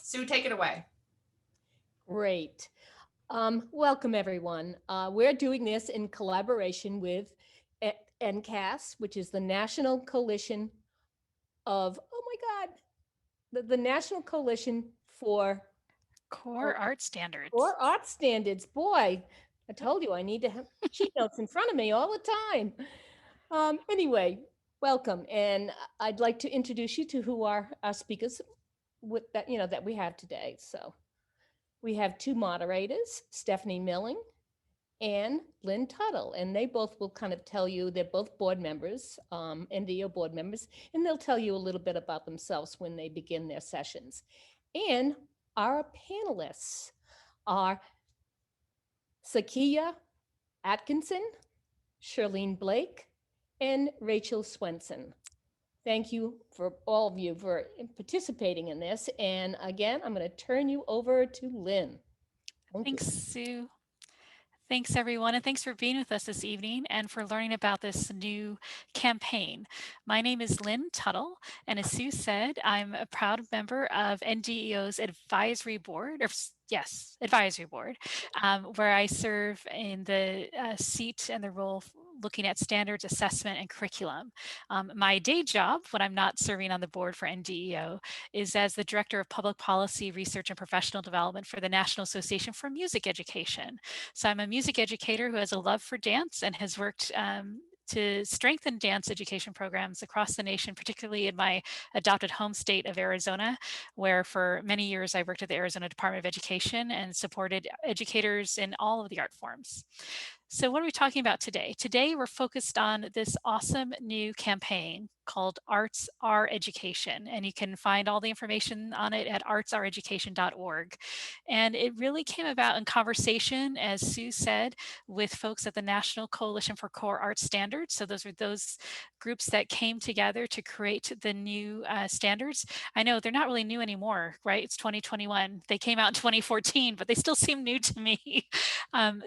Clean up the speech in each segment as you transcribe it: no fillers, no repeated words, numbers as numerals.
Sue, take it away. Great. Welcome, everyone. We're doing this in collaboration with NCAS, which is the National Coalition of, oh my God, the National Coalition for Core art standards. for Art Standards. Boy, I told you I need to have sheet notes in front of me all the time. Anyway, welcome. And I'd like to introduce you to who are our speakers with that, that we have today. So we have two moderators, Stephanie Milling and Lynn Tuttle, and they both will kind of tell you, they're both board members, NDO board members, and they'll tell you a little bit about themselves when they begin their sessions. And our panelists are Sakia Atkinson, Shirlene Blake, and Rachel Swenson. Thank you for all of you for participating in this. And again, I'm going to turn you over to Lynn. Thanks, Sue. Thanks, everyone, and thanks for being with us this evening and for learning about this new campaign. My name is Lynn Tuttle, and as Sue said, I'm a proud member of NDEO's advisory board, advisory board, where I serve in the seat and the role looking at standards, assessment, and curriculum. My day job, when I'm not serving on the board for NDEO, is as the Director of Public Policy, Research, and Professional Development for the National Association for Music Education. So I'm a music educator who has a love for dance and has worked to strengthen dance education programs across the nation, particularly in my adopted home state of Arizona, where for many years I worked at the Arizona Department of Education and supported educators in all of the art forms. So what are we talking about today? Today we're focused on this awesome new campaign called Arts Are Education, and you can find all the information on it at artsareeducation.org. And it really came about in conversation, as Sue said, with folks at the National Coalition for Core Art Standards. So those are those groups that came together to create the new standards. I know they're not really new anymore, right? It's 2021. They came out in 2014, but they still seem new to me.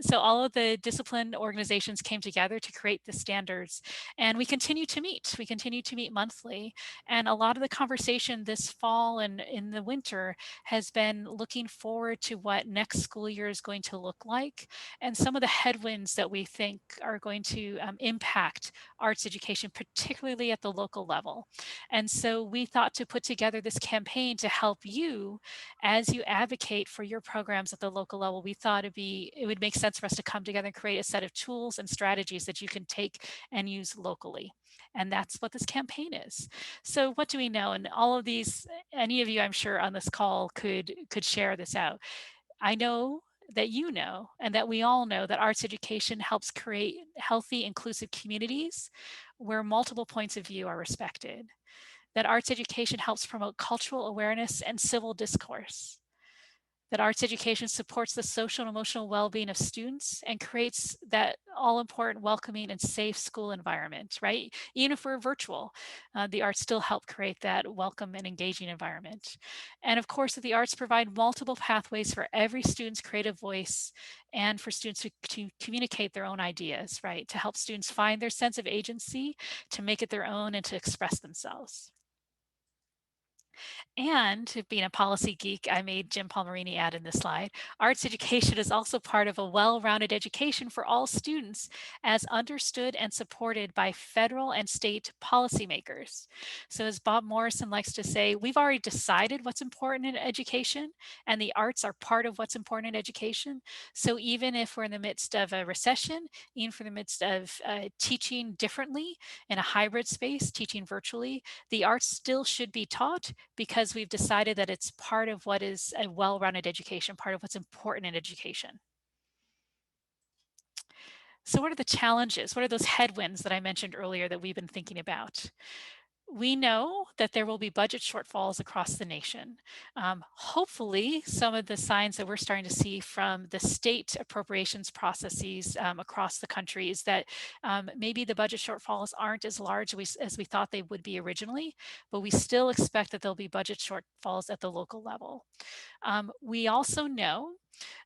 So all of the discipline organizations came together to create the standards, and we continue to meet. We continue to meet monthly, and a lot of the conversation this fall and in the winter has been looking forward to what next school year is going to look like, and some of the headwinds that we think are going to impact arts education, particularly at the local level. And so we thought to put together this campaign to help you as you advocate for your programs at the local level. We thought it would make sense for us to come together and create a set of tools and strategies that you can take and use locally. And that's what this campaign is. So what do we know? And all of these, any of you I'm sure on this call could share this out. I know that you know, and that we all know, that arts education helps create healthy, inclusive communities where multiple points of view are respected. That arts education helps promote cultural awareness and civil discourse. That arts education supports the social and emotional well-being of students and creates that all-important, welcoming, and safe school environment, right? Even if we're virtual, the arts still help create that welcome and engaging environment. And of course, that the arts provide multiple pathways for every student's creative voice and for students to communicate their own ideas, right? To help students find their sense of agency, to make it their own, and to express themselves. And being a policy geek, I made Jim Palmerini add in this slide, arts education is also part of a well-rounded education for all students as understood and supported by federal and state policymakers. So as Bob Morrison likes to say, we've already decided what's important in education, and the arts are part of what's important in education. So even if we're in the midst of a recession, even if we're in the midst of teaching differently in a hybrid space, teaching virtually, the arts still should be taught because we've decided that it's part of what is a well-rounded education, part of what's important in education. So what are the challenges? What are those headwinds that I mentioned earlier that we've been thinking about? We know that there will be budget shortfalls across the nation. Hopefully, some of the signs that we're starting to see from the state appropriations processes across the country is that maybe the budget shortfalls aren't as large as we thought they would be originally, but we still expect that there'll be budget shortfalls at the local level. We also know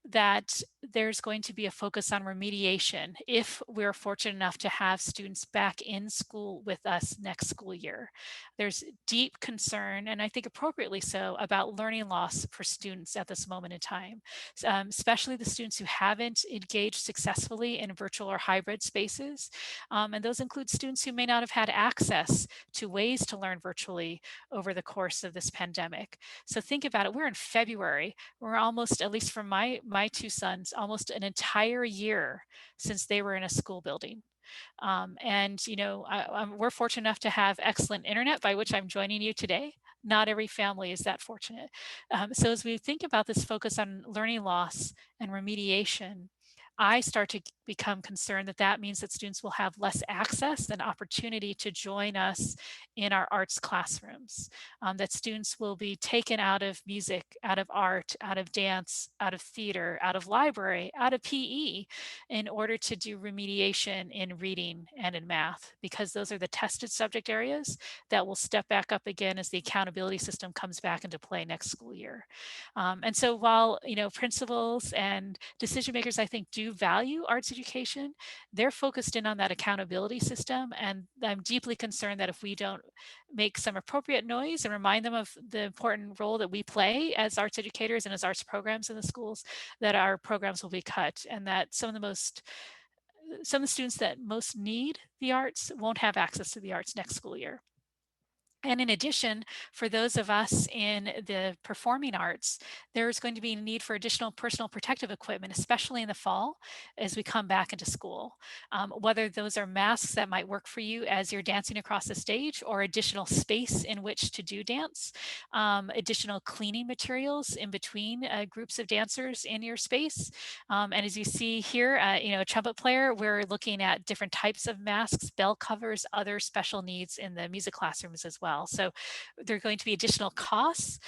that there's going to be a focus on remediation if we're fortunate enough to have students back in school with us next school year. There's deep concern, and I think appropriately so, about learning loss for students at this moment in time, especially the students who haven't engaged successfully in virtual or hybrid spaces. And those include students who may not have had access to ways to learn virtually over the course of this pandemic. So think about it, we're in February. We're almost, at least for my two sons, almost an entire year since they were in a school building. And you know, we're fortunate enough to have excellent internet, by which I'm joining you today. Not every family is that fortunate. So as we think about this focus on learning loss and remediation, I start to become concerned that that means that students will have less access and opportunity to join us in our arts classrooms, that students will be taken out of music, out of art, out of dance, out of theater, out of library, out of PE, in order to do remediation in reading and in math, because those are the tested subject areas that will step back up again as the accountability system comes back into play next school year. And so while, you know, principals and decision makers, I think, do value arts education, they're focused in on that accountability system. And I'm deeply concerned that if we don't make some appropriate noise and remind them of the important role that we play as arts educators and as arts programs in the schools, that our programs will be cut, and that some of the students that most need the arts won't have access to the arts next school year. And in addition, for those of us in the performing arts, there's going to be a need for additional personal protective equipment, especially in the fall as we come back into school. Whether those are masks that might work for you as you're dancing across the stage, or additional space in which to do dance, additional cleaning materials in between groups of dancers in your space. And as you see here, you know, a trumpet player, we're looking at different types of masks, bell covers, other special needs in the music classrooms as well. So there are going to be additional costs.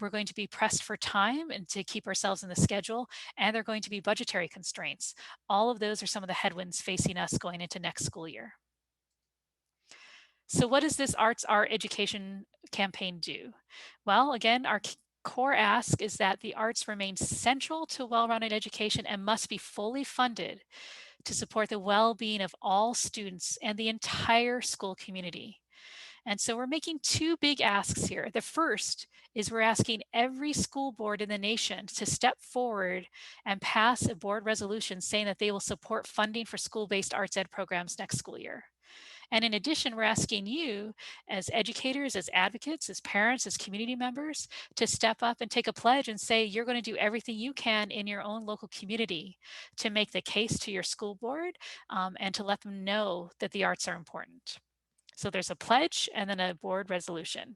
We're going to be pressed for time and to keep ourselves in the schedule, and there are going to be budgetary constraints. All of those are some of the headwinds facing us going into next school year. So what does this Arts Our Education campaign do? Well, again, our core ask is that the arts remain central to well-rounded education and must be fully funded to support the well-being of all students and the entire school community. And so we're making two big asks here. The first is we're asking every school board in the nation to step forward and pass a board resolution saying that they will support funding for school-based arts ed programs next school year. And in addition, we're asking you as educators, as advocates, as parents, as community members, to step up and take a pledge and say you're going to do everything you can in your own local community to make the case to your school board, and to let them know that the arts are important. So there's a pledge and then a board resolution.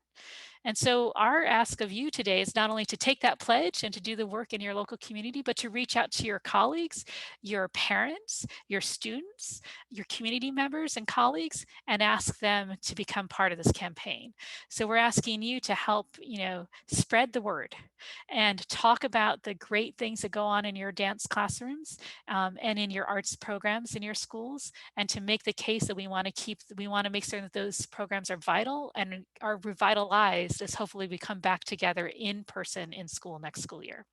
And so our ask of you today is not only to take that pledge and to do the work in your local community, but to reach out to your colleagues, your parents, your students, your community members and colleagues, and ask them to become part of this campaign. So we're asking you to help, you know, spread the word and talk about the great things that go on in your dance classrooms, and in your arts programs in your schools, and to make the case that we want to make certain that those programs are vital and are revitalized as hopefully we come back together in person in school next school year.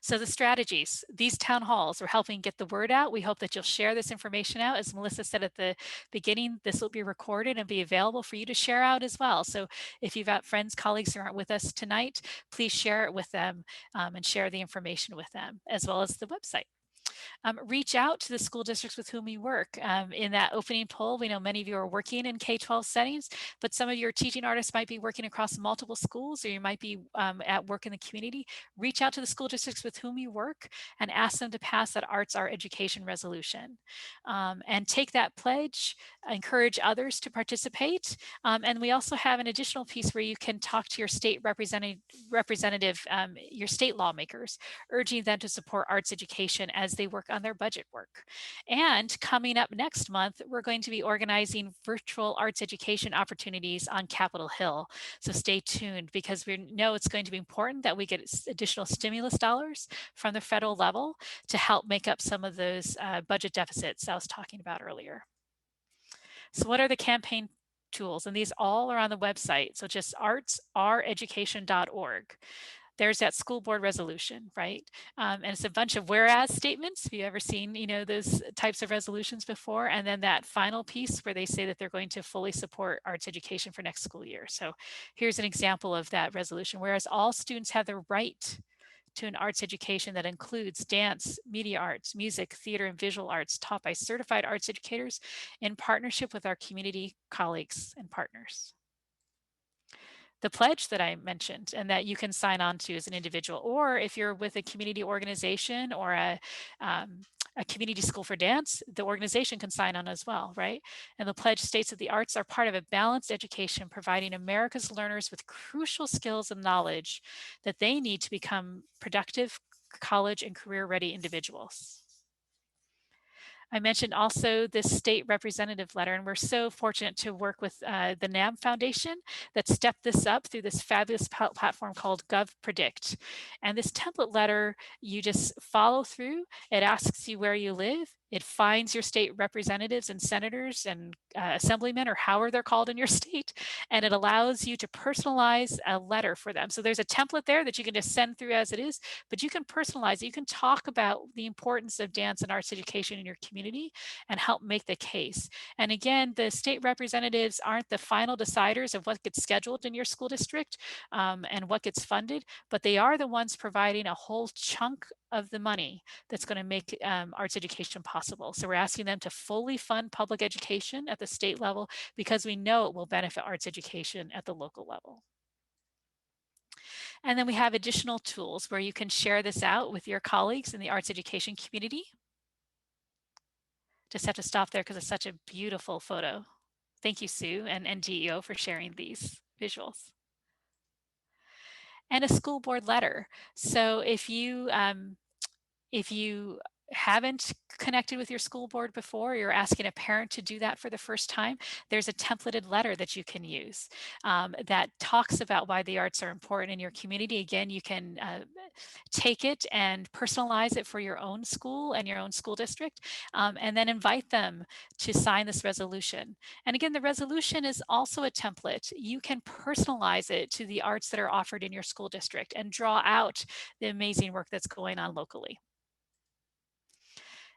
So the strategies, these town halls are helping get the word out. We hope that you'll share this information out. As Melissa said at the beginning, this will be recorded and be available for you to share out as well. So if you've got friends, colleagues who aren't with us tonight, please share it with them, and share the information with them, as well as the website. Reach out to the school districts with whom you work. In that opening poll, we know many of you are working in K-12 settings, but some of your teaching artists might be working across multiple schools, or you might be at work in the community. Reach out to the school districts with whom you work and ask them to pass that Arts Our Education resolution. And take that pledge, encourage others to participate. And we also have an additional piece where you can talk to your state representative, your state lawmakers, urging them to support arts education as they work on their budget work. And coming up next month, we're going to be organizing virtual arts education opportunities on Capitol Hill. So stay tuned, because we know it's going to be important that we get additional stimulus dollars from the federal level to help make up some of those budget deficits I was talking about earlier. So what are the campaign tools? And these all are on the website. So just artsoureducation.org. there's that school board resolution, right? And it's a bunch of whereas statements. Have you ever seen, those types of resolutions before? And then that final piece where they say that they're going to fully support arts education for next school year. So here's an example of that resolution. Whereas all students have the right to an arts education that includes dance, media arts, music, theater, and visual arts taught by certified arts educators in partnership with our community colleagues and partners. The pledge that I mentioned and that you can sign on to as an individual, or if you're with a community organization or um, a community school for dance, the organization can sign on as well, right? And the pledge states that the arts are part of a balanced education, providing America's learners with crucial skills and knowledge that they need to become productive college and career ready individuals. I mentioned also this state representative letter, and we're so fortunate to work with the NAB Foundation that stepped this up through this fabulous platform called GovPredict. And this template letter, you just follow through. It asks you where you live. It finds your state representatives and senators and assemblymen, or however they're called in your state, and it allows you to personalize a letter for them. So there's a template there that you can just send through as it is, but you can personalize it. You can talk about the importance of dance and arts education in your community and help make the case. And again, the state representatives aren't the final deciders of what gets scheduled in your school district and what gets funded, but they are the ones providing a whole chunk of the money that's going to make arts education possible. So we're asking them to fully fund public education at the state level because we know it will benefit arts education at the local level. And then we have additional tools where you can share this out with your colleagues in the arts education community. Just have to stop there because it's such a beautiful photo. Thank you, Sue and GEO for sharing these visuals. And a school board letter. So if you haven't connected with your school board before, you're asking a parent to do that for the first time, there's a templated letter that you can use that talks about why the arts are important in your community. Again, you can take it and personalize it for your own school and your own school district, and then invite them to sign this resolution. And again, the resolution is also a template. You can personalize it to the arts that are offered in your school district and draw out the amazing work that's going on locally.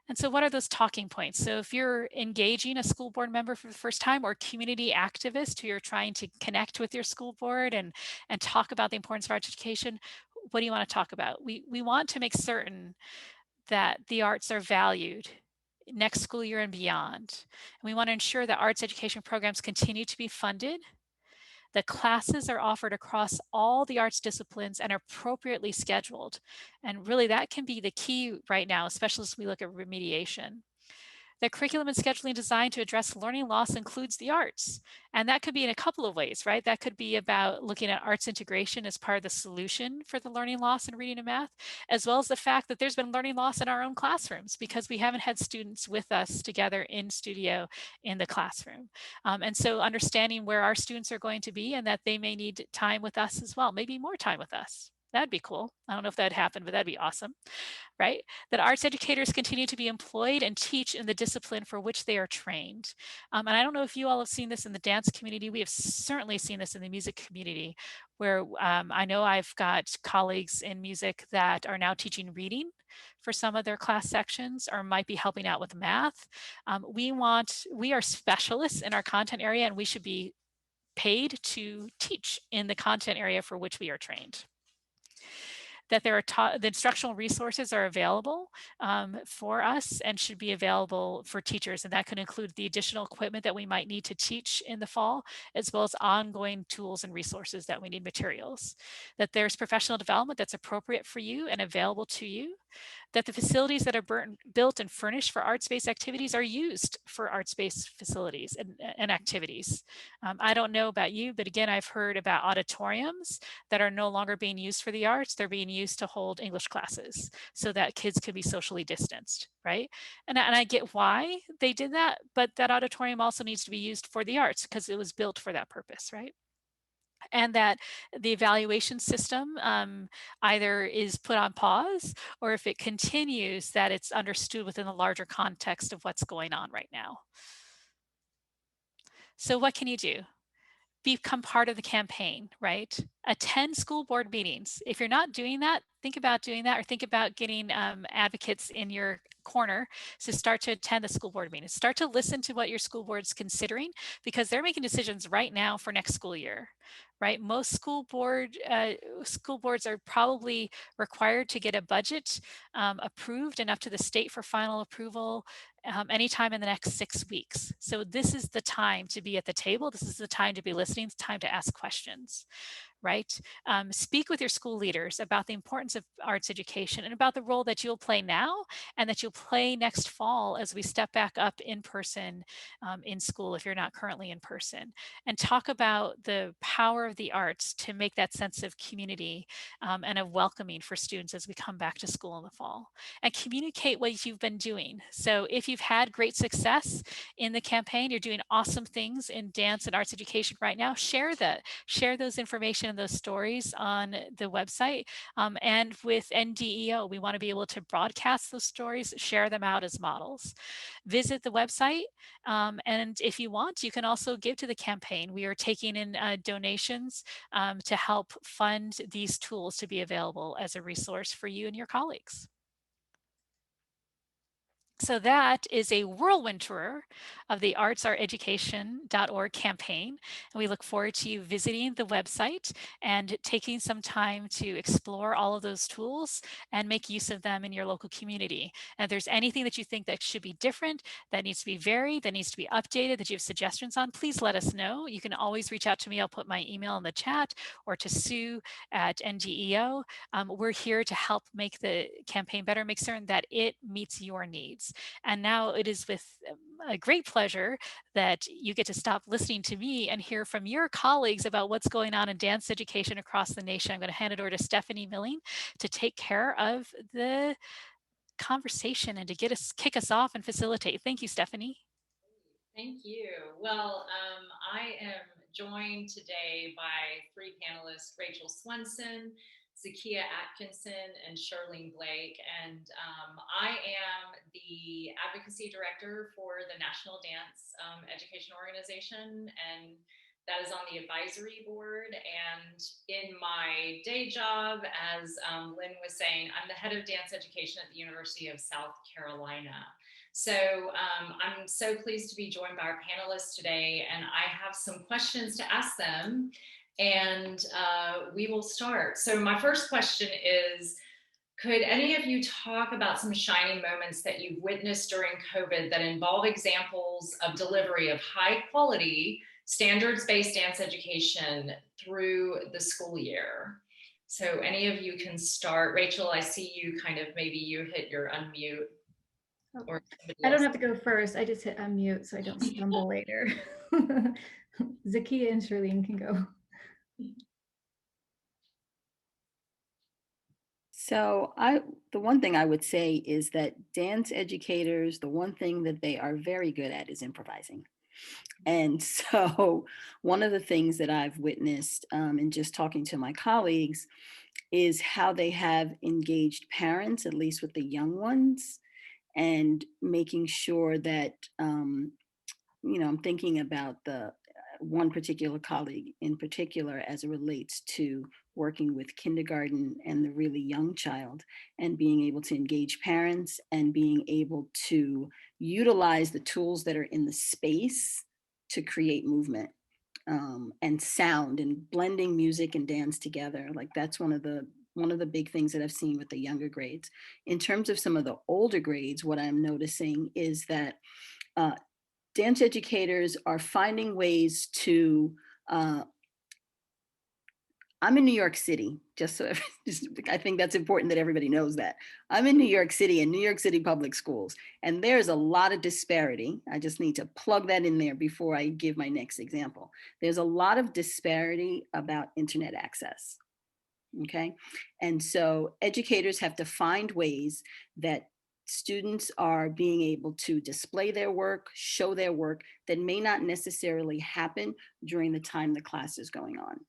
And so what are those talking points? So if you're engaging a school board member for the first time, or community activist who you're trying to connect with your school board and talk about the importance of arts education, what do you want to talk about? We want to make certain that the arts are valued next school year and beyond. And we want to ensure that arts education programs continue to be funded. The classes are offered across all the arts disciplines and appropriately scheduled. And really that can be the key right now, especially as we look at remediation. The curriculum and scheduling designed to address learning loss includes the arts. And that could be in a couple of ways, right? That could be about looking at arts integration as part of the solution for the learning loss in reading and math, as well as the fact that there's been learning loss in our own classrooms because we haven't had students with us together in studio in the classroom. And so understanding where our students are going to be and that they may need time with us as well, maybe more time with us. That'd be cool. I don't know if that'd happen, but that'd be awesome, right? That arts educators continue to be employed and teach in the discipline for which they are trained. And I don't know if you all have seen this in the dance community. We have certainly seen this in the music community, where I know I've got colleagues in music that are now teaching reading for some of their class sections, or might be helping out with math. We are specialists in our content area, and we should be paid to teach in the content area for which we are trained. That the instructional resources are available for us and should be available for teachers. And that could include the additional equipment that we might need to teach in the fall, as well as ongoing tools and resources that we need, materials. That there's professional development that's appropriate for you and available to you. That the facilities that are built and furnished for arts-based activities are used for arts-based facilities and activities. I don't know about you, but again, I've heard about auditoriums that are no longer being used for the arts. They're being used to hold English classes so that kids could be socially distanced, right? And I get why they did that, but that auditorium also needs to be used for the arts because it was built for that purpose, right? And that the evaluation system either is put on pause, or if it continues, that it's understood within the larger context of what's going on right now. So what can you do? become part of the campaign, right? Attend school board meetings. If you're not doing that, think about doing that, or think about getting advocates in your corner to start to attend the school board meetings. Start to listen to what your school board's considering, because they're making decisions right now for next school year, right? Most school boards are probably required to get a budget approved and up to the state for final approval anytime in the next 6 weeks. So this is the time to be at the table. This is the time to be listening. It's time to ask questions, right? Speak with your school leaders about the importance of arts education and about the role that you'll play now and that you'll play next fall as we step back up in person in school if you're not currently in person. And talk about the power of the arts to make that sense of community and of welcoming for students as we come back to school in the fall. And communicate what you've been doing. So if you've had great success in the campaign, you're doing awesome things in dance and arts education right now, share that. Share those information and those stories on the website. And with NDEO, we want to be able to broadcast those stories, share them out as models. Visit the website, and if you want, you can also give to the campaign. We are taking in donations to help fund these tools to be available as a resource for you and your colleagues. So that is a whirlwind tour of the artsoureducation.org campaign. And we look forward to you visiting the website and taking some time to explore all of those tools and make use of them in your local community. And if there's anything that you think that should be different, that needs to be varied, that needs to be updated, that you have suggestions on, please let us know. You can always reach out to me. I'll put my email in the chat, or to Sue at NDEO. We're here to help make the campaign better, make certain that it meets your needs. And now it is with a great pleasure that you get to stop listening to me and hear from your colleagues about what's going on in dance education across the nation. I'm going to hand it over to Stephanie Milling to take care of the conversation and to kick us off and facilitate. Thank you, Stephanie. Thank you. Well, I am joined today by three panelists: Rachel Swenson, Zakia Atkinson, and Shirlene Blake. And I am the advocacy director for the National Dance Education Organization, and that is on the advisory board. And in my day job, as Lynn was saying, I'm the head of dance education at the University of South Carolina. So I'm so pleased to be joined by our panelists today, and I have some questions to ask them, and we will start. So my first question is, could any of you talk about some shining moments that you've witnessed during COVID that involve examples of delivery of high quality, standards-based dance education through the school year? So any of you can start. Rachel, I see you maybe you hit your unmute. Or I don't have to go first. I just hit unmute so I don't stumble later. Zakia and Shirlene can go. So the one thing I would say is that dance educators, the one thing that they are very good at is improvising. And so one of the things that I've witnessed in just talking to my colleagues is how they have engaged parents, at least with the young ones, and making sure that, I'm thinking about the one particular colleague in particular as it relates to working with kindergarten and the really young child, and being able to engage parents and being able to utilize the tools that are in the space to create movement and sound, and blending music and dance together. Like that's one of the big things that I've seen with the younger grades. In terms of some of the older grades, what I'm noticing is that dance educators are finding ways to, I'm in New York City, I think that's important that everybody knows that. I'm in New York City, in New York City public schools, and there's a lot of disparity. I just need to plug that in there before I give my next example. There's a lot of disparity about internet access, okay? And so educators have to find ways that students are being able to display their work, show their work that may not necessarily happen during the time the class is going on.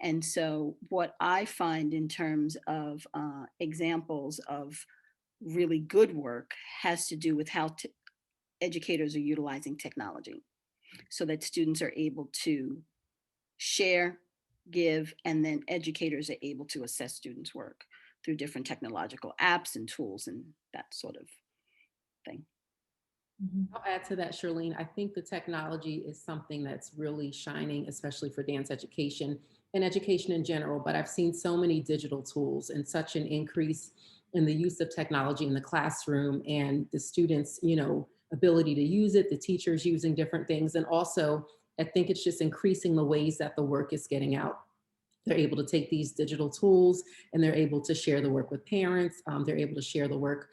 And so what I find in terms of examples of really good work has to do with how educators are utilizing technology so that students are able to share, give, and then educators are able to assess students' work through different technological apps and tools and that sort of thing. I'll add to that, Charlene. I think the technology is something that's really shining, especially for dance education and education in general. But I've seen so many digital tools and such an increase in the use of technology in the classroom and the students, ability to use it, the teachers using different things. And also, I think it's just increasing the ways that the work is getting out. They're able to take these digital tools and they're able to share the work with parents. They're able to share the work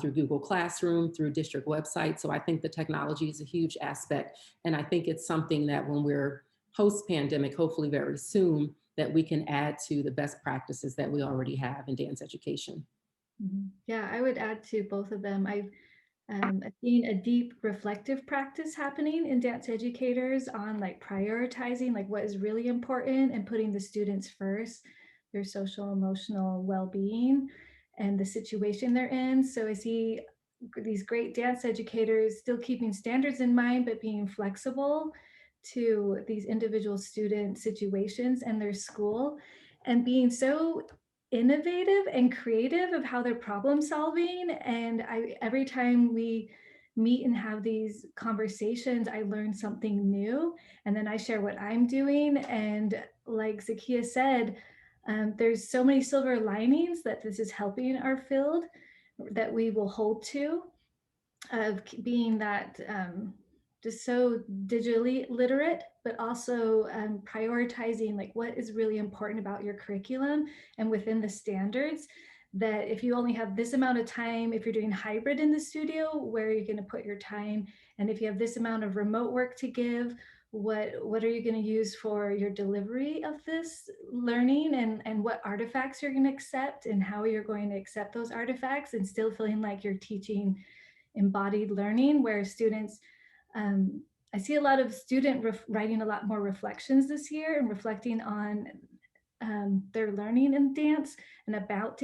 through Google Classroom, through district websites. So I think the technology is a huge aspect. And I think it's something that when we're post-pandemic, hopefully very soon, that we can add to the best practices that we already have in dance education. Yeah, I would add to both of them. I've seen a deep reflective practice happening in dance educators on like prioritizing like what is really important and putting the students first, their social emotional well-being and the situation they're in. So I see these great dance educators still keeping standards in mind, but being flexible to these individual student situations and their school, and being so innovative and creative of how they're problem solving. And every time we meet and have these conversations, I learn something new, and then I share what I'm doing. And like Zakiya said, there's so many silver linings that this is helping our field that we will hold to, of being that just so digitally literate, but also prioritizing like what is really important about your curriculum and within the standards, that if you only have this amount of time, if you're doing hybrid in the studio, where are you going to put your time? And if you have this amount of remote work to give, what are you going to use for your delivery of this learning, and what artifacts you're going to accept and how you're going to accept those artifacts and still feeling like you're teaching embodied learning, where students, I see a lot of writing a lot more reflections this year and reflecting on their learning in dance and about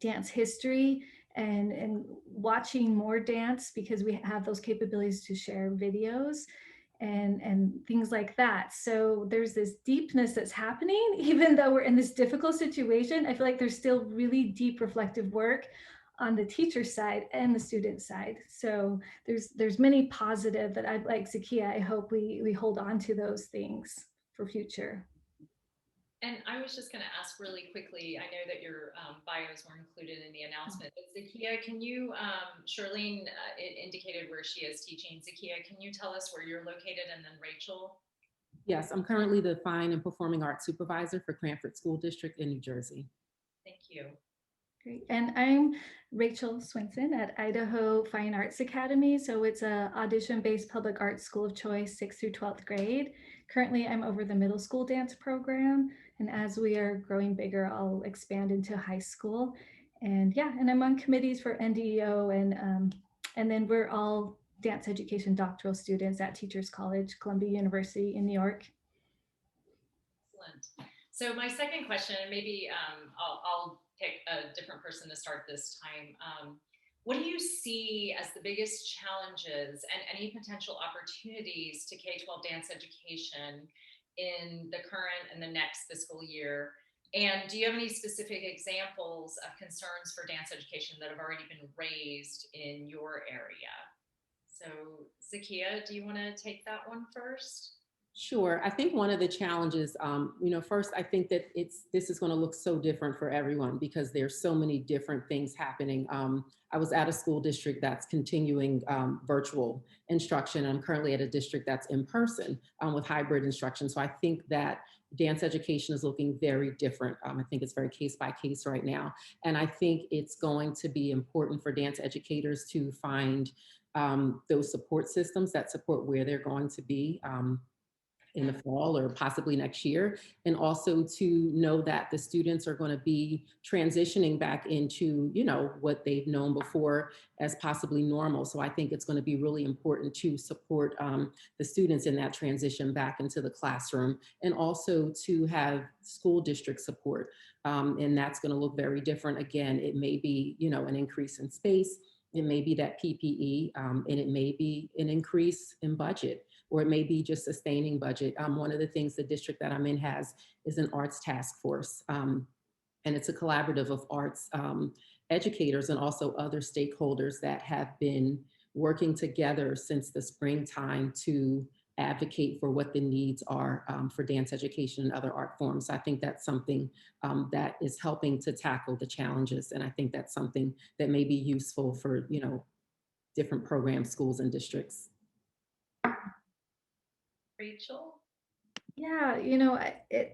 dance history, and watching more dance because we have those capabilities to share videos and things like that. So there's this deepness that's happening, even though we're in this difficult situation. I feel like there's still really deep reflective work on the teacher side and the student side. So there's many positive that I'd like Zakiya, I hope we hold on to those things for future. And I was just going to ask really quickly, I know that your bios were included in the announcement, but Zakiya, can you, Charlene it indicated where she is teaching. Zakiya, can you tell us where you're located, and then Rachel? Yes, I'm currently the Fine and Performing Arts Supervisor for Cranford School District in New Jersey. Thank you. Great. And I'm Rachel Swinson at Idaho Fine Arts Academy. So it's a audition-based public arts school of choice, 6th through 12th grade. Currently, I'm over the middle school dance program. And as we are growing bigger, I'll expand into high school. And yeah, and I'm on committees for NDEO, and then we're all dance education doctoral students at Teachers College, Columbia University in New York. Excellent. So my second question, and maybe I'll pick a different person to start this time. What do you see as the biggest challenges and any potential opportunities to K-12 dance education in the current and the next fiscal year? And do you have any specific examples of concerns for dance education that have already been raised in your area? So Zakiya, do you want to take that one first? Sure. I think one of the challenges, first, I think that this is going to look so different for everyone because there's so many different things happening. I was at a school district that's continuing virtual instruction. I'm currently at a district that's in person with hybrid instruction. So I think that dance education is looking very different. I think it's very case by case right now. And I think it's going to be important for dance educators to find those support systems that support where they're going to be in the fall or possibly next year. And also to know that the students are going to be transitioning back into, what they've known before as possibly normal. So I think it's going to be really important to support the students in that transition back into the classroom, and also to have school district support. And that's going to look very different. Again, it may be, an increase in space. It may be that PPE, and it may be an increase in budget. or it may be just sustaining budget. One of the things the district that I'm in has is an arts task force. And it's a collaborative of arts educators and also other stakeholders that have been working together since the springtime to advocate for what the needs are for dance education and other art forms. I think that's something that is helping to tackle the challenges. And I think that's something that may be useful for, different programs, schools, and districts. Rachel? Yeah,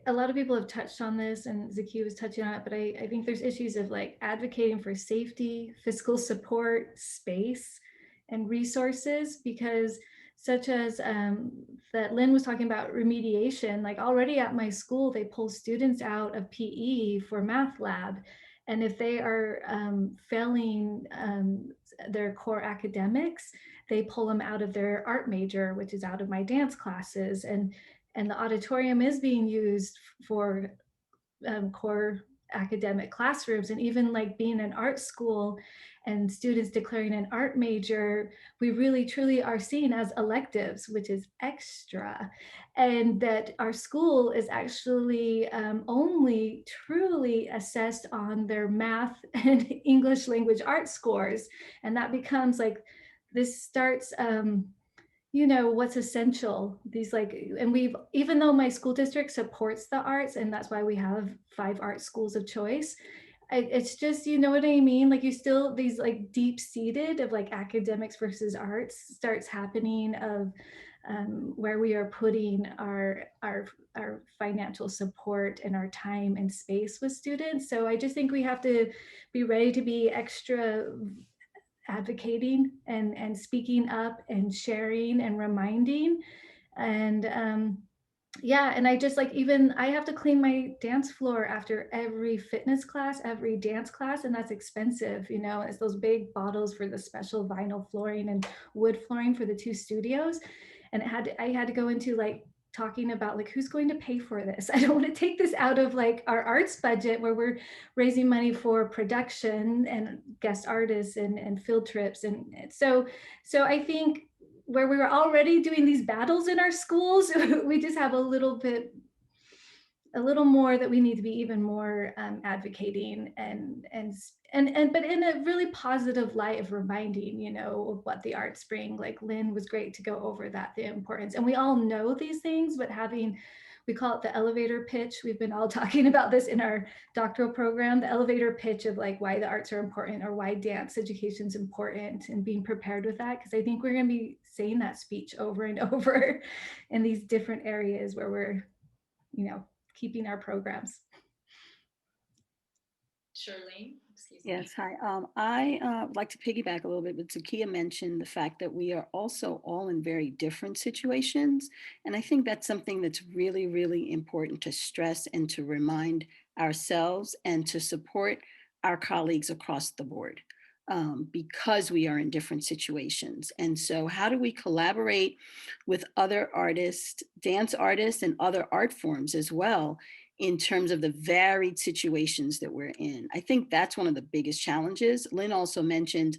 a lot of people have touched on this, and Zakiya was touching on it, but I think there's issues of like advocating for safety, fiscal support, space, and resources, because such as that Lynn was talking about remediation, like already at my school, they pull students out of PE for math lab. And if they are failing their core academics, they pull them out of their art major, which is out of my dance classes. And the auditorium is being used for core academic classrooms. And even like being an art school and students declaring an art major, we really truly are seen as electives, which is extra. And that our school is actually only truly assessed on their math and English language art scores. And that becomes like, this starts what's essential, these like, and we've, even though my school district supports the arts, and that's why we have 5 art schools of choice, it's just, you know what I mean? Like, you still, these like deep seated of like academics versus arts starts happening of where we are putting our financial support and our time and space with students. So I just think we have to be ready to be extra advocating and speaking up and sharing and reminding. And yeah, and I just like, even I have to clean my dance floor after every fitness class, every dance class, and that's expensive. It's those big bottles for the special vinyl flooring and wood flooring for the 2 studios. And I had to go into like talking about like, who's going to pay for this? I don't want to take this out of like our arts budget where we're raising money for production and guest artists and field trips. And so I think where we were already doing these battles in our schools, we just have a little more that we need to be even more advocating but in a really positive light of reminding, of what the arts bring. Like Lynn was great to go over that, the importance. And we all know these things, but we call it the elevator pitch. We've been all talking about this in our doctoral program, the elevator pitch of like why the arts are important or why dance education is important, and being prepared with that. Because I think we're going to be saying that speech over and over in these different areas where we're, keeping our programs. Shirlene, excuse me. Yes, hi. I would like to piggyback a little bit, but Zakiya mentioned the fact that we are also all in very different situations. And I think that's something that's really, really important to stress and to remind ourselves and to support our colleagues across the board, because we are in different situations. And so how do we collaborate with other artists, dance artists, and other art forms as well, in terms of the varied situations that we're in? I think that's one of the biggest challenges. Lynn also mentioned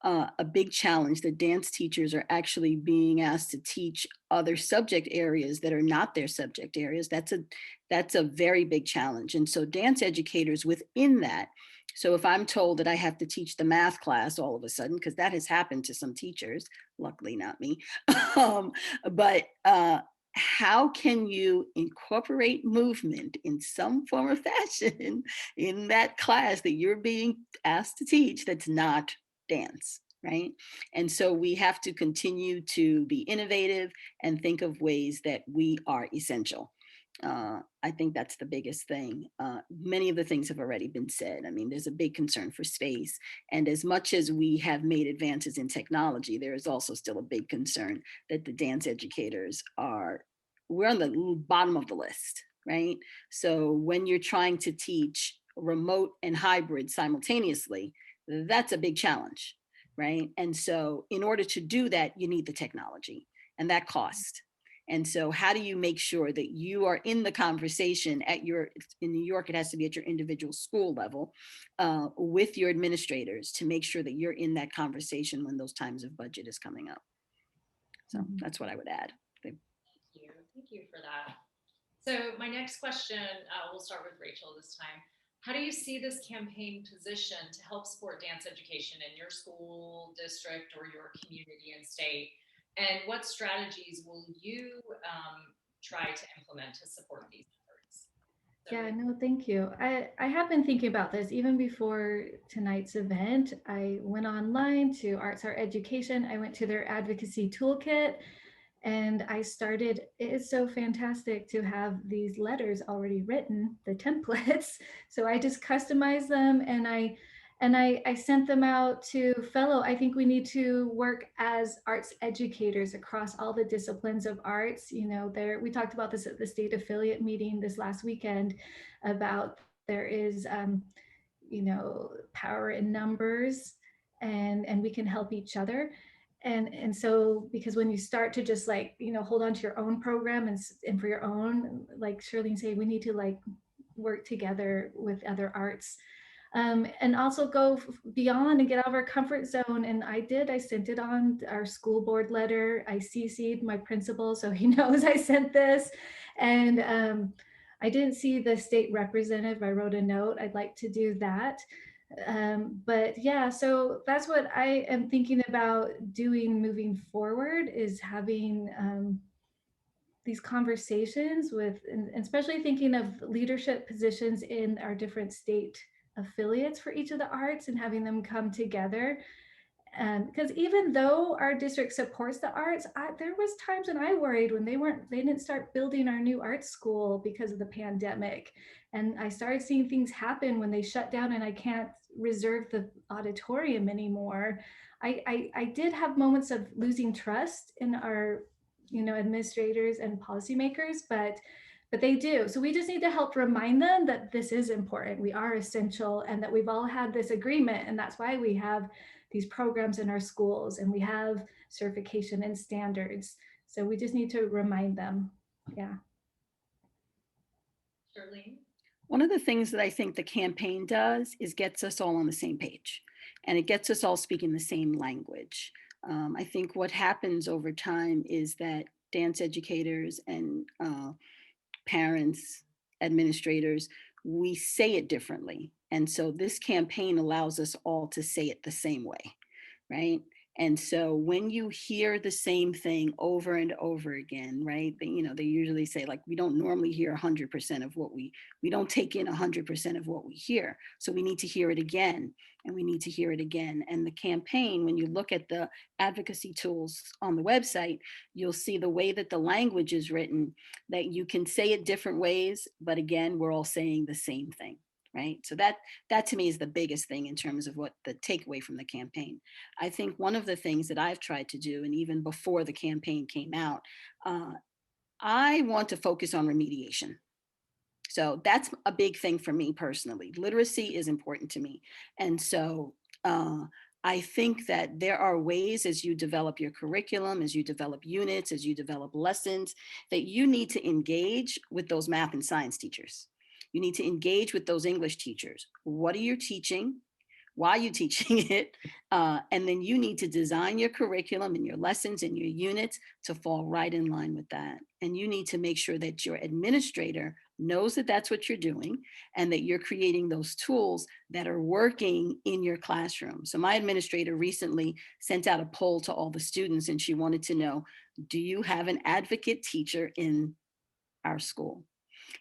a big challenge that dance teachers are actually being asked to teach other subject areas that are not their subject areas. That's a very big challenge. And so dance educators within that, so if I'm told that I have to teach the math class all of a sudden, because that has happened to some teachers, luckily not me, but how can you incorporate movement in some form or fashion in that class that you're being asked to teach that's not dance, right? And so we have to continue to be innovative and think of ways that we are essential. I think that's the biggest thing. Many of the things have already been said. I mean, there's a big concern for space. And as much as we have made advances in technology, there is also still a big concern that the dance educators we're on the bottom of the list, right? So when you're trying to teach remote and hybrid simultaneously, that's a big challenge, right? And so in order to do that, you need the technology, and that costs. And so how do you make sure that you are in the conversation in New York, it has to be at your individual school level, with your administrators, to make sure that you're in that conversation when those times of budget is coming up. So that's what I would add. you for that. So my next question, we'll start with Rachel this time. How do you see this campaign positioned to help support dance education in your school, district, or your community and state? And what strategies will you try to implement to support these efforts? So, Yeah, no, thank you. I have been thinking about this even before tonight's event. I went online to Arts Art Education. I went to their Advocacy Toolkit, and I started. It is so fantastic to have these letters already written, the templates. So I just customized them, and I sent them out to fellow. I think we need to work as arts educators across all the disciplines of arts. You know, we talked about this at the state affiliate meeting this last weekend about there is you know, power in numbers, and we can help each other. And so, because when you start to just like, you know, hold on to your own program and for your own, like Shirlene said, we need to like work together with other arts, and also go beyond and get out of our comfort zone. And I sent it on our school board letter. I CC'd my principal, so he knows I sent this. And I didn't see the state representative. I wrote a note. I'd like to do that. But yeah, so that's what I am thinking about doing moving forward, is having these conversations with, and especially thinking of leadership positions in our different state affiliates for each of the arts, and having them come together. Because even though our district supports the arts, there was times when I worried when they didn't start building our new art school because of the pandemic. And I started seeing things happen when they shut down and I can't reserve the auditorium anymore. I did have moments of losing trust in our, you know, administrators and policymakers, but they do. So we just need to help remind them that this is important. We are essential, and that we've all had this agreement, and that's why we have these programs in our schools, and we have certification and standards. So we just need to remind them. Yeah. Shirlene? One of the things that I think the campaign does is gets us all on the same page, and it gets us all speaking the same language. I think what happens over time is that dance educators and parents, administrators, we say it differently. And so this campaign allows us all to say it the same way, right? And so when you hear the same thing over and over again, right? They usually say, like, we don't normally hear 100% of what we don't take in 100% of what we hear. So we need to hear it again, and we need to hear it again. And the campaign, when you look at the advocacy tools on the website, you'll see the way that the language is written, that you can say it different ways, but again, we're all saying the same thing. Right. So that to me is the biggest thing in terms of what the takeaway from the campaign. I think one of the things that I've tried to do, and even before the campaign came out, I want to focus on remediation. So that's a big thing for me personally. Literacy is important to me. And so I think that there are ways, as you develop your curriculum, as you develop units, as you develop lessons, that you need to engage with those math and science teachers. You need to engage with those English teachers. What are you teaching? Why are you teaching it? And then you need to design your curriculum and your lessons and your units to fall right in line with that. And you need to make sure that your administrator knows that that's what you're doing, and that you're creating those tools that are working in your classroom. So my administrator recently sent out a poll to all the students, and she wanted to know, do you have an advocate teacher in our school?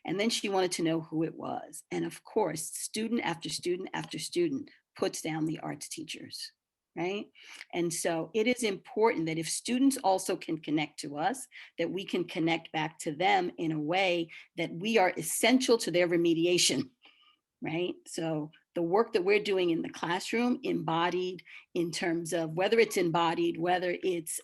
And then she wanted to know who it was. And of course, student after student after student puts down the arts teachers, right? And so it is important that if students also can connect to us, that we can connect back to them in a way that we are essential to their remediation, right? So the work that we're doing in the classroom, embodied in terms of whether it's embodied, whether it's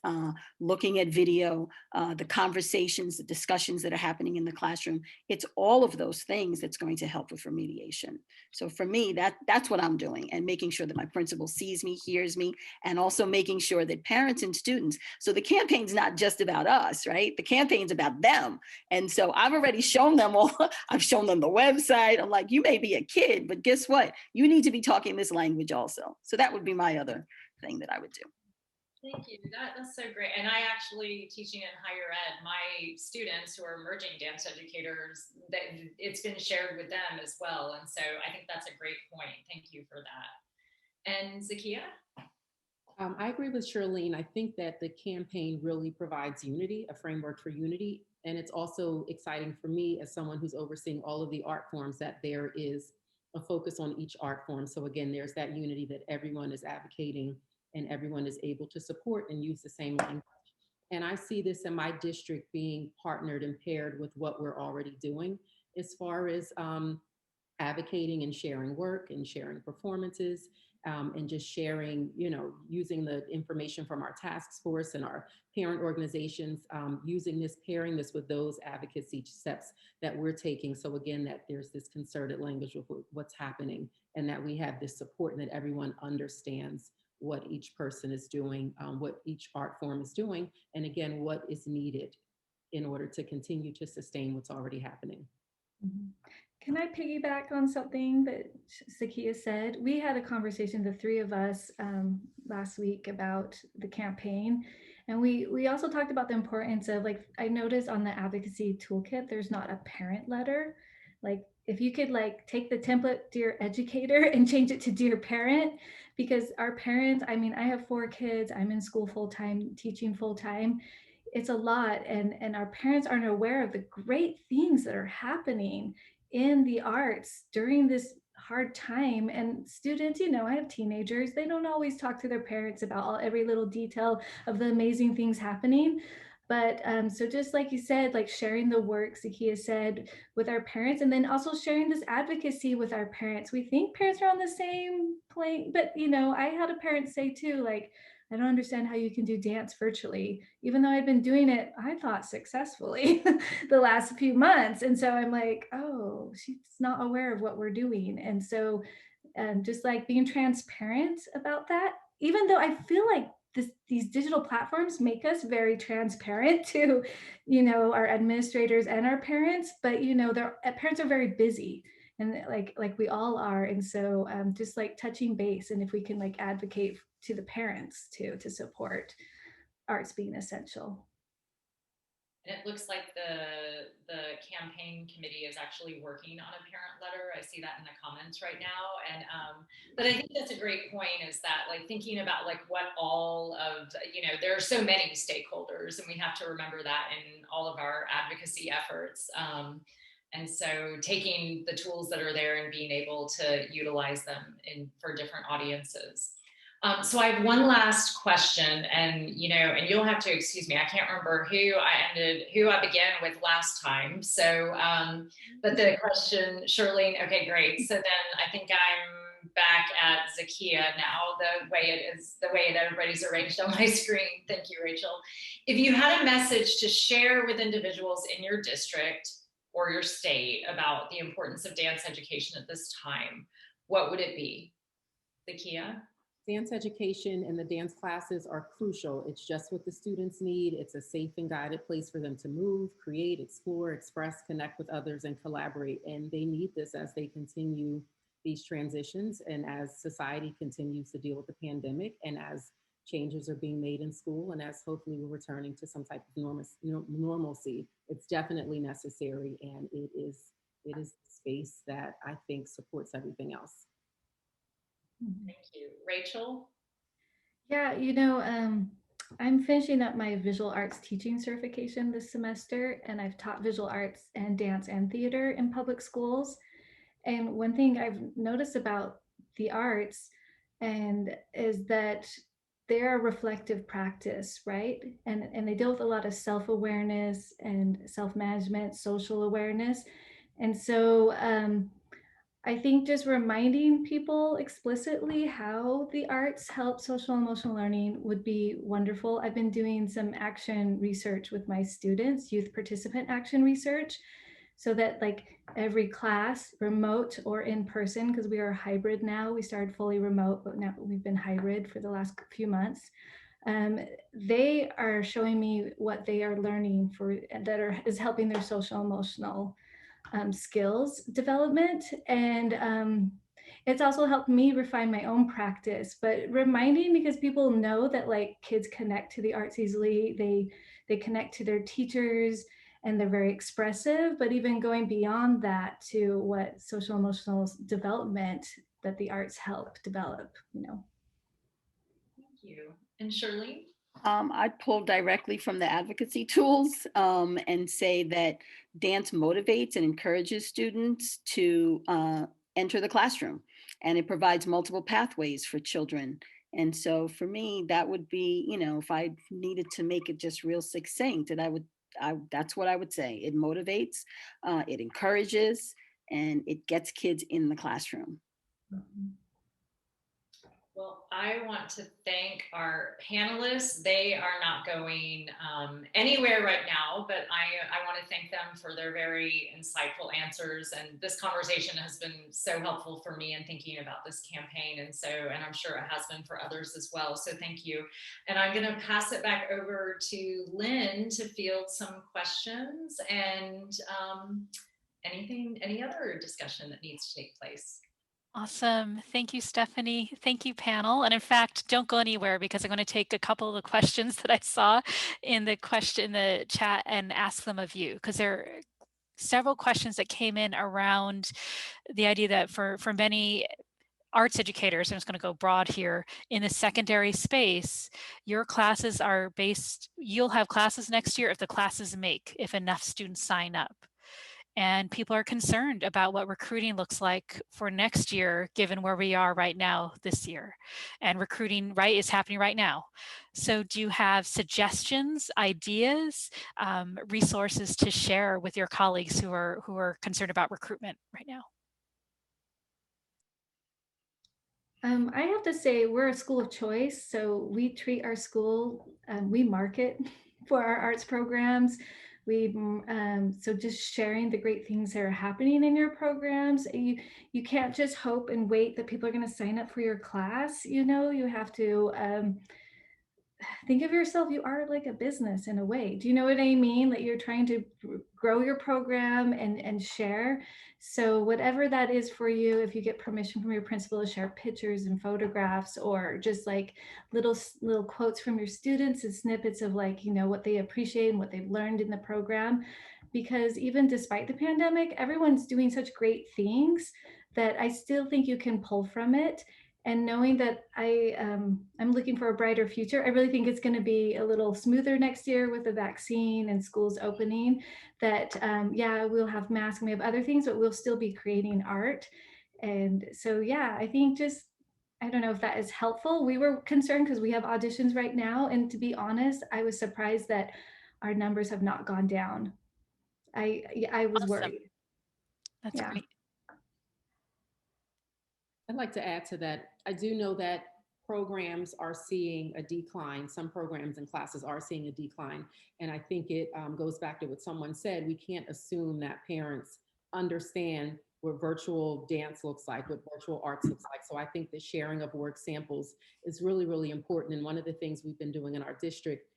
looking at video, the conversations, the discussions that are happening in the classroom, it's all of those things that's going to help with remediation. So for me, that's what I'm doing, and making sure that my principal sees me, hears me, and also making sure that parents and students, so the campaign's not just about us, right? The campaign's about them. And so I've already shown them all, I've shown them the website. I'm like, you may be a kid, but guess what? You need to be talking this language also. So that would be my other thing that I would do. Thank you. That's so great. And I actually teaching in higher ed, my students who are emerging dance educators, that it's been shared with them as well. And so I think that's a great point. Thank you for that. And Zakia? I agree with Charlene. I think that the campaign really provides unity, a framework for unity. And it's also exciting for me as someone who's overseeing all of the art forms that there is a focus on each art form. So again, there's that unity that everyone is advocating and everyone is able to support and use the same language. And I see this in my district being partnered and paired with what we're already doing as far as advocating and sharing work and sharing performances, and just sharing, using the information from our task force and our parent organizations, using this, pairing this with those advocacy steps that we're taking. So again, that there's this concerted language of what's happening and that we have this support and that everyone understands what each person is doing, what each art form is doing, and again, what is needed in order to continue to sustain what's already happening. Mhm. Can I piggyback on something that Zakia said? We had a conversation, the three of us, last week about the campaign. And we also talked about the importance of, like, I noticed on the Advocacy Toolkit, there's not a parent letter. Like, if you could like take the template Dear Educator and change it to Dear Parent, because our parents, I mean, I have 4 kids, I'm in school full-time, teaching full-time. It's a lot, and our parents aren't aware of the great things that are happening in the arts during this hard time. And students, I have teenagers, they don't always talk to their parents about every little detail of the amazing things happening. But so just like you said, like sharing the work, Zakia said, with our parents, and then also sharing this advocacy with our parents. We think parents are on the same plane, but I had a parent say too, like, I don't understand how you can do dance virtually, even though I'd been doing it, I thought, successfully the last few months. And so I'm like, oh, she's not aware of what we're doing. And so just like being transparent about that, even though I feel like these digital platforms make us very transparent to, our administrators and our parents, but their parents are very busy, and like we all are. And so just like touching base, and if we can like advocate to the parents too, to support arts being essential. And it looks like the campaign committee is actually working on a parent letter. I see that in the comments right now. And but I think that's a great point, is that like thinking about like what all of, there are so many stakeholders, and we have to remember that in all of our advocacy efforts. And so taking the tools that are there and being able to utilize them for different audiences. So I have one last question, and you'll have to excuse me. I can't remember who I began with last time. So, but the question, Charlene. Okay, great. So then I think I'm back at Zakia now. The way that everybody's arranged on my screen. Thank you, Rachel. If you had a message to share with individuals in your district or your state about the importance of dance education at this time, what would it be, Zakia? Dance education and the dance classes are crucial. It's just what the students need. It's a safe and guided place for them to move, create, explore, express, connect with others, and collaborate. And they need this as they continue these transitions and as society continues to deal with the pandemic and as changes are being made in school and as hopefully we're returning to some type of normalcy. It's definitely necessary, and it is a space that I think supports everything else. Thank you. Rachel? Yeah, I'm finishing up my visual arts teaching certification this semester, and I've taught visual arts and dance and theater in public schools. And one thing I've noticed about the arts and is that they're a reflective practice, right? And they deal with a lot of self-awareness and self-management, social awareness. And so I think just reminding people explicitly how the arts help social and emotional learning would be wonderful. I've been doing some action research with my students, youth participant action research, so that like every class, remote or in person, because we are hybrid now. We started fully remote, but now we've been hybrid for the last few months. They are showing me what they are learning is helping their social emotional skills development. And it's also helped me refine my own practice, but reminding, because people know that like kids connect to the arts easily, they connect to their teachers and they're very expressive, but even going beyond that to what social emotional development that the arts help develop, you know. Thank you. And Shirley? I'd pull directly from the advocacy tools and say that dance motivates and encourages students to enter the classroom, and it provides multiple pathways for children. And so for me, that would be, you know, if I needed to make it just real succinct, that that's what I would say. It motivates, it encourages, and it gets kids in the classroom. Mhm. Well, I want to thank our panelists. They are not going anywhere right now, but I want to thank them for their very insightful answers. And this conversation has been so helpful for me in thinking about this campaign. And I'm sure it has been for others as well. So thank you. And I'm going to pass it back over to Lynn to field some questions and any other discussion that needs to take place. Awesome. Thank you, Stephanie. Thank you, panel. And in fact, don't go anywhere because I'm going to take a couple of the questions that I saw in the chat and ask them of you, because there are several questions that came in around the idea that for many arts educators, I'm just going to go broad here, in the secondary space, your classes are based, you'll have classes next year if the classes make, if enough students sign up. And people are concerned about what recruiting looks like for next year, given where we are right now this year. And recruiting is happening right now. So do you have suggestions, ideas, resources to share with your colleagues who are concerned about recruitment right now? I have to say we're a school of choice, so we treat our school, we market for our arts programs. So just sharing the great things that are happening in your programs. You can't just hope and wait that people are going to sign up for your class. You know, you have to think of yourself, you are like a business in a way. Do you know what I mean? That you're trying to grow your program and share. So whatever that is for you, if you get permission from your principal to share pictures and photographs, or just like little quotes from your students and snippets of like, you know, what they appreciate and what they've learned in the program. Because even despite the pandemic, everyone's doing such great things that I still think you can pull from it. And knowing that I'm looking for a brighter future, I really think it's going to be a little smoother next year with the vaccine and schools opening. That yeah, we'll have masks and we have other things, but we'll still be creating art. And so yeah, I think just, I don't know if that is helpful. We were concerned because we have auditions right now, and to be honest, I was surprised that our numbers have not gone down. I was Awesome. worried. That's great. I'd like to add to that. I do know that programs are seeing a decline. Some programs and classes are seeing a decline. And I think it goes back to what someone said. We can't assume that parents understand what virtual dance looks like, what virtual arts looks like. So I think the sharing of work samples is really, really important. And one of the things we've been doing in our district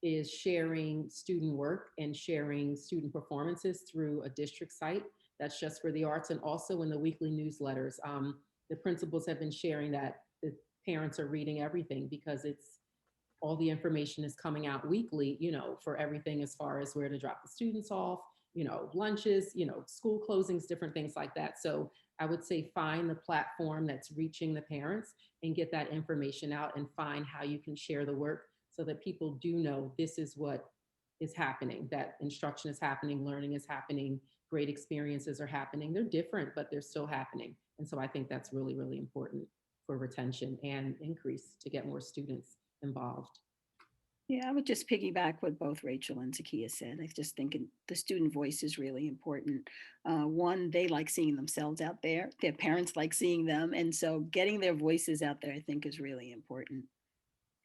is sharing student work and sharing student performances through a district site that's just for the arts, and also in the weekly newsletters. The principals have been sharing that the parents are reading everything because it's all the information is coming out weekly, you know, for everything as far as where to drop the students off, you know, lunches, you know, school closings, different things like that. So I would say find the platform that's reaching the parents and get that information out, and find how you can share the work so that people do know this is what is happening, that instruction is happening, learning is happening, great experiences are happening. They're different, but they're still happening. And so I think that's really, really important for retention and increase to get more students involved. Yeah, I would just piggyback what both Rachel and Zakiya said. I just think the student voice is really important. One, they like seeing themselves out there. Their parents like seeing them. And so getting their voices out there, I think, is really important.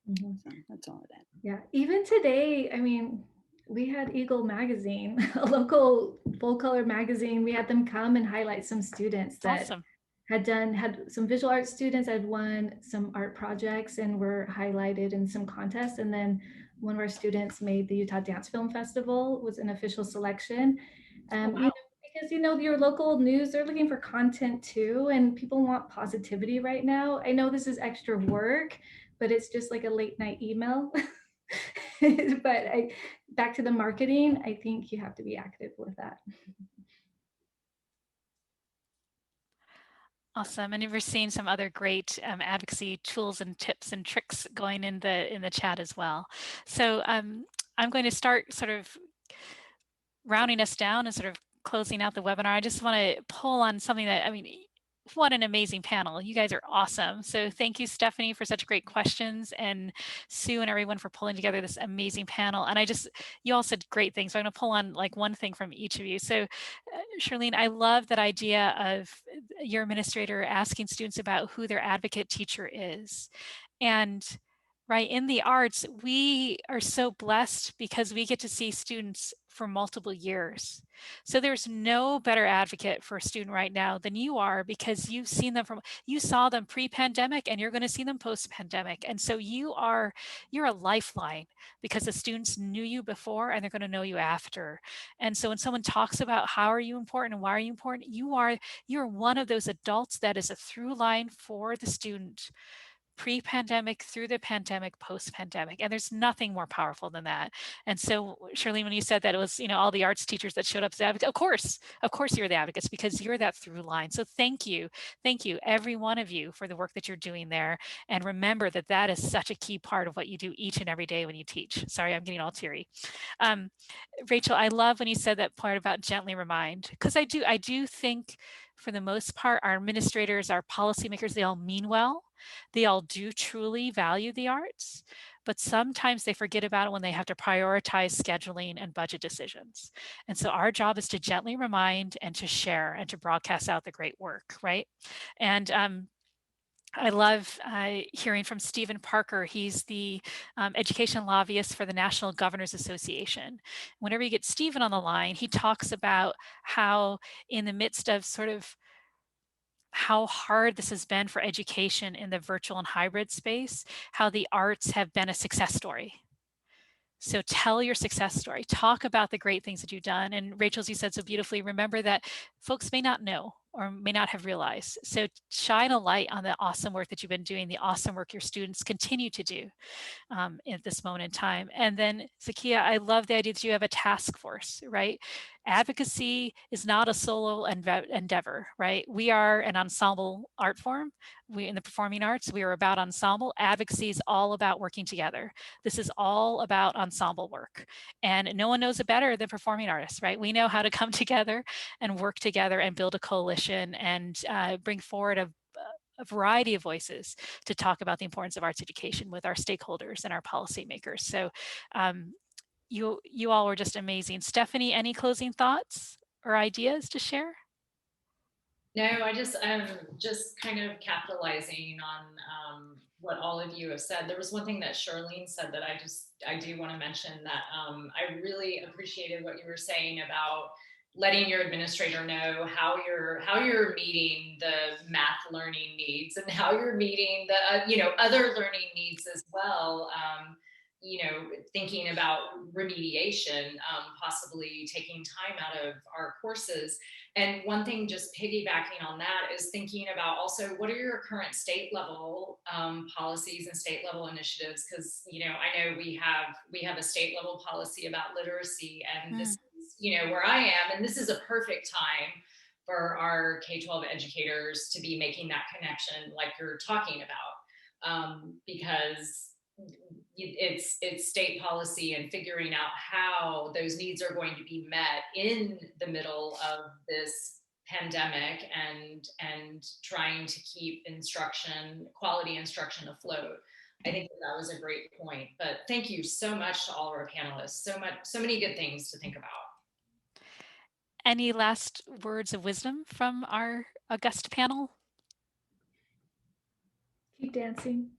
Mm-hmm. So that's all of that. Yeah, even today, I mean, we had Eagle Magazine, a local full color magazine. We had them come and highlight some students that Awesome. had some visual arts students had won some art projects and were highlighted in some contests. And then one of our students made the Utah Dance Film Festival, was an official selection. Oh, wow. You know, Because, you know, your local news, they're looking for content too, and people want positivity right now. I know this is extra work, but it's just like a late night email. But back to the marketing, I think you have to be active with that. Awesome. And we're seeing some other great advocacy tools and tips and tricks going in the chat as well. So I'm going to start sort of rounding us down and sort of closing out the webinar. I just want to pull on something that, I mean, what an amazing panel. You guys are awesome. So thank you, Stephanie, for such great questions, and Sue and everyone for pulling together this amazing panel. And you all said great things. So I'm going to pull on like one thing from each of you. So Charlene, I love that idea of your administrator asking students about who their advocate teacher is. And right, in the arts, we are so blessed because we get to see students for multiple years. So there's no better advocate for a student right now than you are, because you've seen them you saw them pre-pandemic and you're going to see them post-pandemic. And so you're a lifeline, because the students knew you before and they're going to know you after. And so when someone talks about how are you important and why are you important, you're one of those adults that is a through line for the student, pre-pandemic, through the pandemic, post-pandemic, and there's nothing more powerful than that. And so, Charlene, when you said that it was, you know, all the arts teachers that showed up as advocates, of course, you're the advocates, because you're that through line. So thank you, every one of you, for the work that you're doing there. And remember that that is such a key part of what you do each and every day when you teach. Sorry, I'm getting all teary. Rachel, I love when you said that part about gently remind, because I do think, for the most part, our administrators, our policymakers, they all mean well. They all do truly value the arts, but sometimes they forget about it when they have to prioritize scheduling and budget decisions. And so our job is to gently remind and to share and to broadcast out the great work, right? And I love hearing from Stephen Parker. He's the education lobbyist for the National Governors Association. Whenever you get Stephen on the line, he talks about how, in the midst of sort of how hard this has been for education in the virtual and hybrid space, how the arts have been a success story. So tell your success story. Talk about the great things that you've done. And Rachel, as you said so beautifully, remember that folks may not know or may not have realized. So shine a light on the awesome work that you've been doing, the awesome work your students continue to do at this moment in time. And then, Zakia, I love the idea that you have a task force, right? Advocacy is not a solo endeavor, right? We are an ensemble art form. We, in the performing arts, we are about ensemble. Advocacy is all about working together. This is all about ensemble work. And no one knows it better than performing artists, right? We know how to come together and work together and build a coalition and bring forward a variety of voices to talk about the importance of arts education with our stakeholders and our policymakers. So you all were just amazing. Stephanie, any closing thoughts or ideas to share? No, I just kind of capitalizing on what all of you have said. There was one thing that Charlene said that I do want to mention, that I really appreciated what you were saying about letting your administrator know how you're meeting the math learning needs and how you're meeting the other learning needs as well. Thinking about remediation, possibly taking time out of our courses. And one thing, just piggybacking on that, is thinking about also what are your current state level policies and state level initiatives? Because I know we have a state level policy about literacy, and this is where I am, and this is a perfect time for our K-12 educators to be making that connection, like you're talking about, because it's state policy and figuring out how those needs are going to be met in the middle of this pandemic, and trying to keep quality instruction afloat. I think that was a great point. But thank you so much to all of our panelists. So many good things to think about. Any last words of wisdom from our august panel? Keep dancing.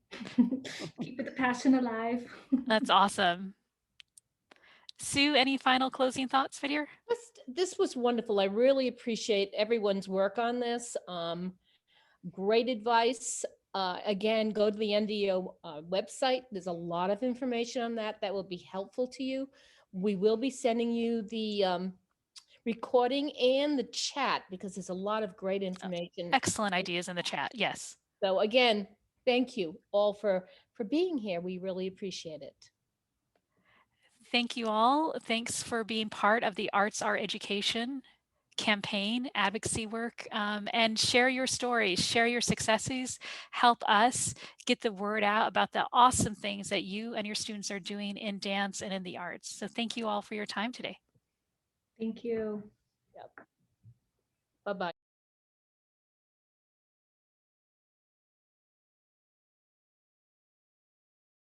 Keep the passion alive. That's awesome. Sue, any final closing thoughts, Vidya? This was wonderful. I really appreciate everyone's work on this. Great advice. Again, go to the NDO website. There's a lot of information on that will be helpful to you. We will be sending you the recording and the chat, because there's a lot of great information. Excellent ideas in the chat. Yes. So again, thank you all for being here. We really appreciate it. Thank you all. Thanks for being part of the Arts Our Education campaign, advocacy work, and share your stories, share your successes, help us get the word out about the awesome things that you and your students are doing in dance and in the arts. So thank you all for your time today. Thank you. Yep. Bye-bye.